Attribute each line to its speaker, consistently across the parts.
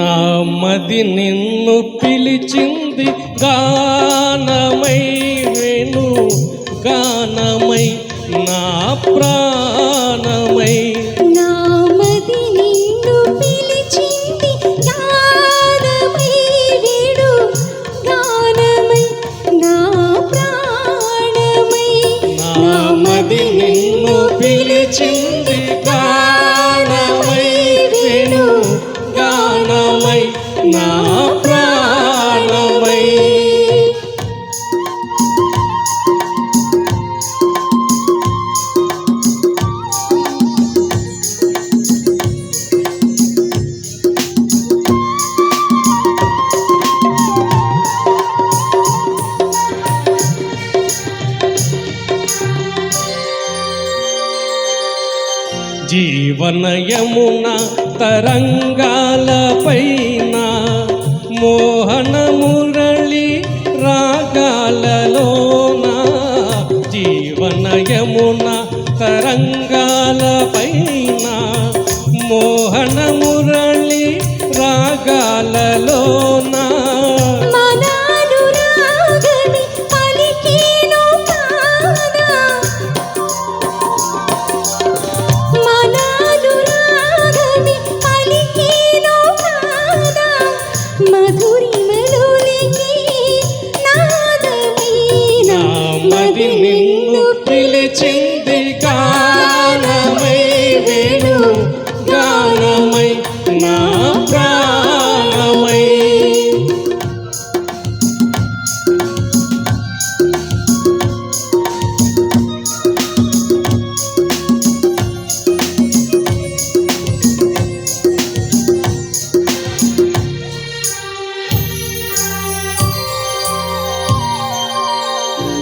Speaker 1: నా మది నిన్ను పిలిచింది గానమై వేణు గానమై నా ప్రాణమై
Speaker 2: నా మది నిన్ను పిలిచింది గానమై వేణు గానమై నా ప్రాణమై
Speaker 1: నా మది నిన్ను పిలిచింది గానమై వేణు గానమై నా ప్రాణమై జీవనయమున తరంగాలపైన మోహన మురళి రాగాలలోన జీవనయమున తరంగాలపైన మోహన మురళి రాగాలలోన మది నిన్ను పిలిచింది గానమై వేణు గానమై నా ప్రాణమై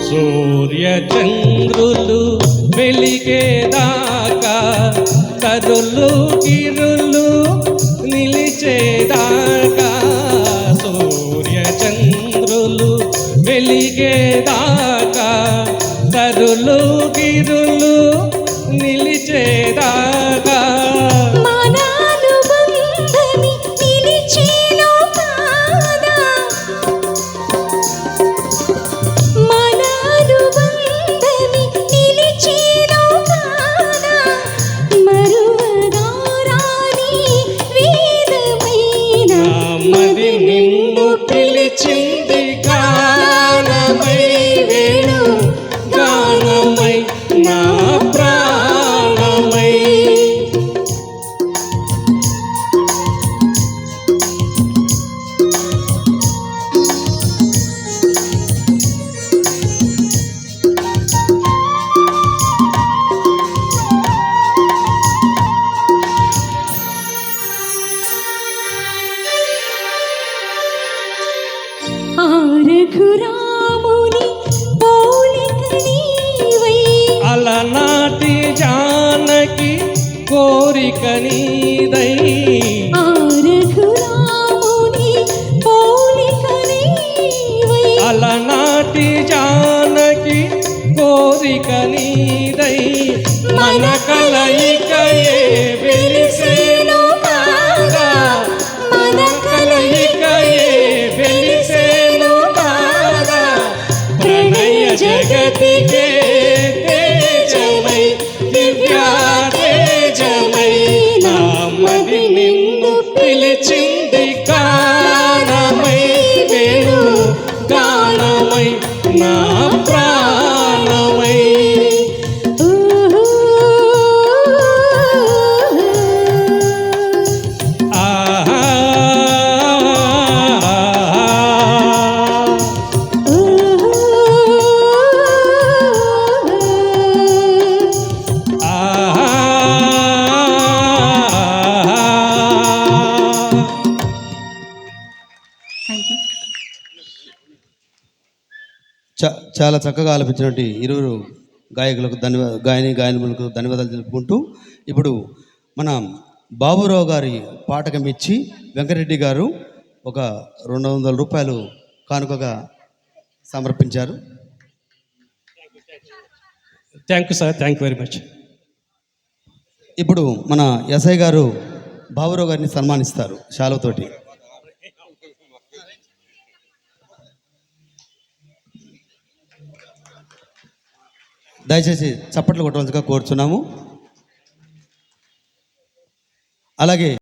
Speaker 1: సూర్య చంద్రులు వెలిగేదాకా తరులు గిరులు నిలిచేదాకా సూర్య చంద్రులు వెలిగేదాకా తరులు గిరులు నిలిచేదాకా మది నిన్ను పిలిచింది గానమై వేణు గానమై నా ప్రాణమై
Speaker 2: రఘురాముని పోలిక నీవై
Speaker 1: అలనాటి జానకి కోరిక నీదై
Speaker 2: రఘురాముని పోలిక నీవై
Speaker 1: అలనాటి జానకి కోరిక నీదై మన కలయికయే వెలిసేను కాగా మన కలయికయే వెలిసేను కాగా ప్రణయ జగతికే తేజమై దివ్యా తేజమై నా మది నిన్ను పిలిచింది గానమై వేణు గానమై నా ప్రాణమై
Speaker 3: చాలా చక్కగా ఆలపించినటువంటి ఇరువురు గాయకులకు గాయనిములకు ధన్యవాదాలు తెలుపుకుంటూ ఇప్పుడు మన బాబురావు గారి పాటకం ఇచ్చి వెంకటరెడ్డి గారు ఒక 200 రూపాయలు కానుకగా సమర్పించారు.
Speaker 1: Thank you sir, thank you very much.
Speaker 3: ఇప్పుడు మన ఎస్ఐ గారు బాబురావు గారిని సన్మానిస్తారు శాలువతోటి. దయచేసి చప్పట్లు కొట్టవలసిగా కోరుచున్నాము. అలాగే